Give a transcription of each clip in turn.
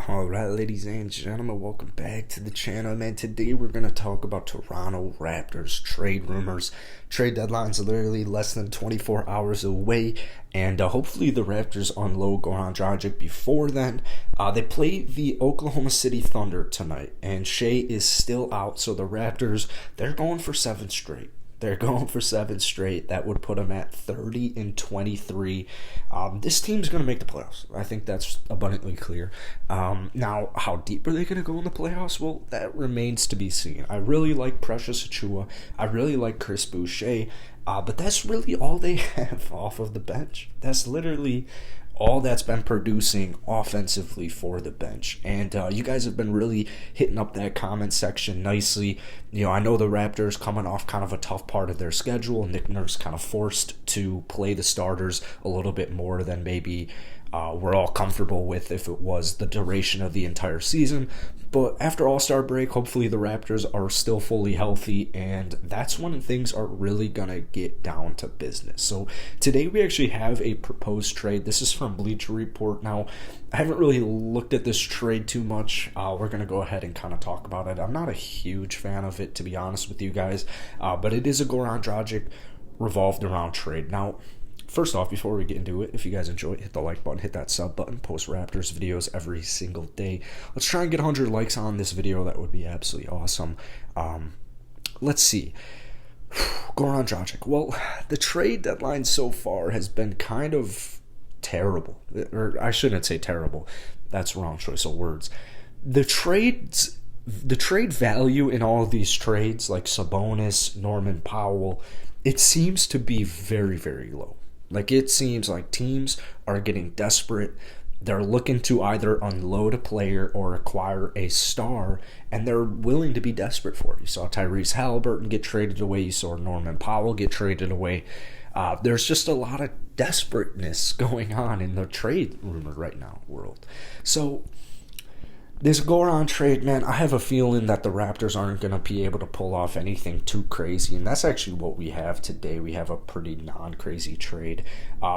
Alright, ladies and gentlemen, welcome back to the channel, man. Today we're going to talk about Toronto Raptors trade rumors. Trade deadline's literally less than 24 hours away, and hopefully the Raptors unload Goran Dragic before then. They play the Oklahoma City Thunder tonight, and Shea is still out, so the Raptors, they're going for 7 straight. They're going for 7 straight. That would put them at 30-23. This team's going to make the playoffs. I think that's abundantly clear. Now, how deep are they going to go in the playoffs? Well, that remains to be seen. I really like Precious Achiuwa. I really like Chris Boucher. But that's really all they have off of the bench. That's literally all that's been producing offensively for the bench. And you guys have been really hitting up that comment section nicely. You know, I know the Raptors coming off kind of a tough part of their schedule. Nick Nurse kind of forced to play the starters a little bit more than maybe we're all comfortable with if it was the duration of the entire season. But after All-Star break, hopefully the Raptors are still fully healthy, and that's when things are really going to get down to business. So today we actually have a proposed trade. This is from Bleacher Report. Now, I haven't really looked at this trade too much. We're going to go ahead and kind of talk about it. I'm not a huge fan of it, to be honest with you guys, but it is a Goran Dragic revolved around trade. Now, first off, before we get into it, if you guys enjoy it, hit the like button, hit that sub button, post Raptors videos every single day. Let's try and get 100 likes on this video. That would be absolutely awesome. Let's see. Goran Dragic. Well, the trade deadline so far has been kind of terrible. Or I shouldn't say terrible. That's wrong choice of words. The trade value in all of these trades, like Sabonis, Norman Powell, it seems to be very, very low. Like, it seems like teams are getting desperate. They're looking to either unload a player or acquire a star, and they're willing to be desperate for it. You saw Tyrese Halliburton get traded away. You saw Norman Powell get traded away. There's just a lot of desperateness going on in the trade rumor right now world. So this Goran trade, man, I have a feeling that the Raptors aren't going to be able to pull off anything too crazy, and that's actually what we have today. We have a pretty non-crazy trade.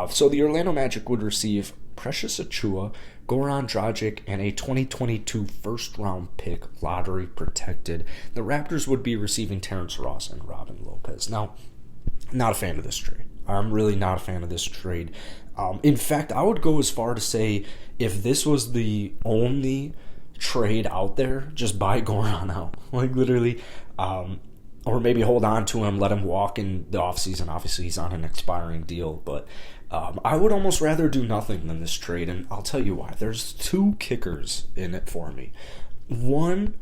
So the Orlando Magic would receive Precious Achiuwa, Goran Dragic, and a 2022 first-round pick, lottery protected. The Raptors would be receiving Terrence Ross and Robin Lopez. Now, not a fan of this trade. I'm really not a fan of this trade. In fact, I would go as far to say if this was the only trade out there, just buy Goran out, like literally, or maybe hold on to him, let him walk in the offseason. Obviously he's on an expiring deal, but I would almost rather do nothing than this trade, and I'll tell you why. There's 2 kickers in it for me. One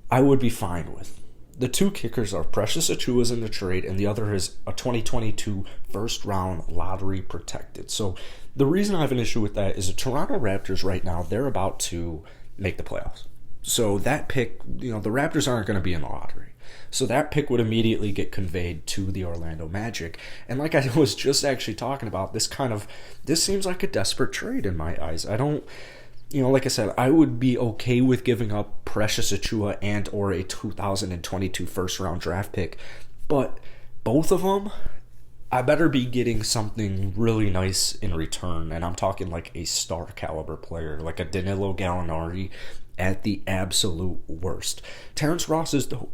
I would be fine with. The 2 kickers are Precious Achiuwa's in the trade, and the other is a 2022 first round lottery protected. So the reason I have an issue with that is the Toronto Raptors right now, they're about to make the playoffs. So that pick, the Raptors aren't going to be in the lottery. So that pick would immediately get conveyed to the Orlando Magic. And like I was just actually talking about, this seems like a desperate trade in my eyes. I don't, like I said, I would be okay with giving up Precious Achiuwa and or a 2022 first round draft pick. But both of them, I better be getting something really nice in return, and I'm talking like a star caliber player, like a Danilo Gallinari at the absolute worst. Terrence Ross is dope.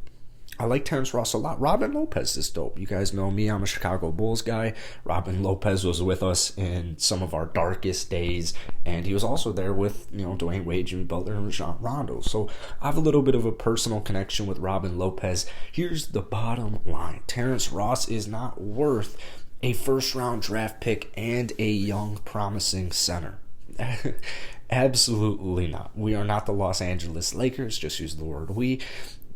I like Terrence Ross a lot. Robin Lopez is dope. You guys know me, I'm a Chicago Bulls guy. Robin Lopez was with us in some of our darkest days, and he was also there with, Dwayne Wade, Jimmy Butler, and Rajon Rondo. So I have a little bit of a personal connection with Robin Lopez. Here's the bottom line. Terrence Ross is not worth a first-round draft pick and a young, promising center. Absolutely not. We are not the Los Angeles Lakers. Just use the word we.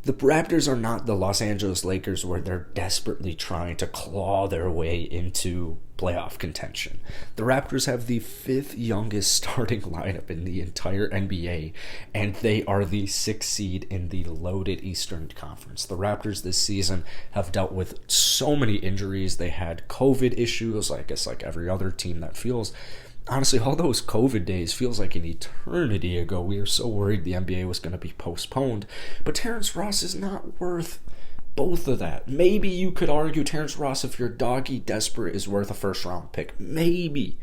The Raptors are not the Los Angeles Lakers where they're desperately trying to claw their way into playoff contention. The Raptors have the 5th youngest starting lineup in the entire NBA, and they are the 6th seed in the loaded Eastern Conference. The Raptors this season have dealt with so many injuries. They had COVID issues, I guess like every other team that feels. Honestly, all those COVID days feels like an eternity ago. We were so worried the NBA was going to be postponed. But Terrence Ross is not worth both of that. Maybe you could argue Terrence Ross, if you're doggy desperate, is worth a first round pick. Maybe.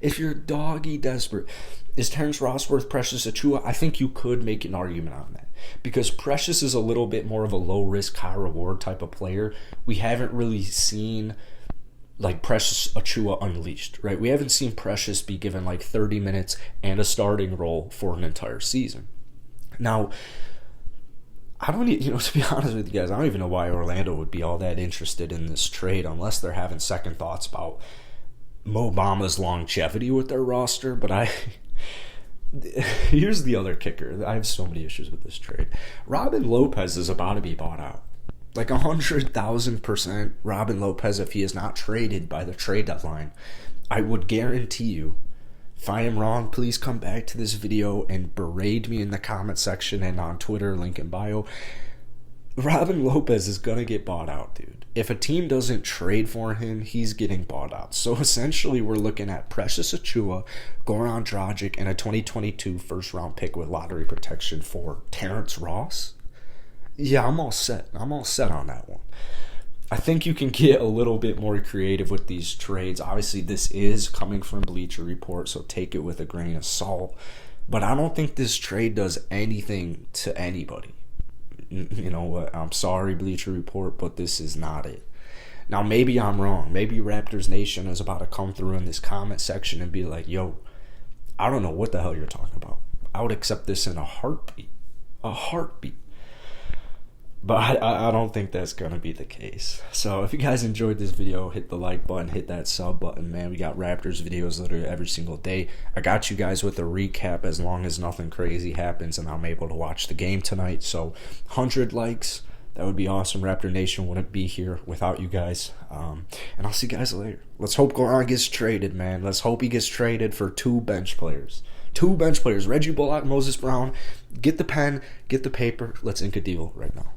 If you're doggy desperate, is Terrence Ross worth Precious Achiuwa? I think you could make an argument on that, because Precious is a little bit more of a low risk, high reward type of player. We haven't really seen like Precious Achiuwa unleashed, right? We haven't seen Precious be given like 30 minutes and a starting role for an entire season. Now, I don't, to be honest with you guys, I don't even know why Orlando would be all that interested in this trade unless they're having second thoughts about Mo Bama's longevity with their roster. But here's the other kicker. I have so many issues with this trade. Robin Lopez is about to be bought out. Like 100,000% Robin Lopez, if he is not traded by the trade deadline. I would guarantee you, if I am wrong, please come back to this video and berate me in the comment section and on Twitter, link in bio. Robin Lopez is going to get bought out, dude. If a team doesn't trade for him, he's getting bought out. So essentially, we're looking at Precious Achiuwa, Goran Dragic, and a 2022 first-round pick with lottery protection for Terrence Ross. Yeah, I'm all set. I'm all set on that one. I think you can get a little bit more creative with these trades. Obviously, this is coming from Bleacher Report, so take it with a grain of salt. But I don't think this trade does anything to anybody. You know what? I'm sorry, Bleacher Report, but this is not it. Now, maybe I'm wrong. Maybe Raptors Nation is about to come through in this comment section and be like, yo, I don't know what the hell you're talking about. I would accept this in a heartbeat. A heartbeat. But I don't think that's going to be the case. So if you guys enjoyed this video, hit the like button, hit that sub button, man. We got Raptors videos literally every single day. I got you guys with a recap as long as nothing crazy happens and I'm able to watch the game tonight. So 100 likes, that would be awesome. Raptor Nation wouldn't be here without you guys. And I'll see you guys later. Let's hope Goran gets traded, man. Let's hope he gets traded for 2 bench players. 2 bench players. Reggie Bullock, Moses Brown. Get the pen, get the paper. Let's ink a deal right now.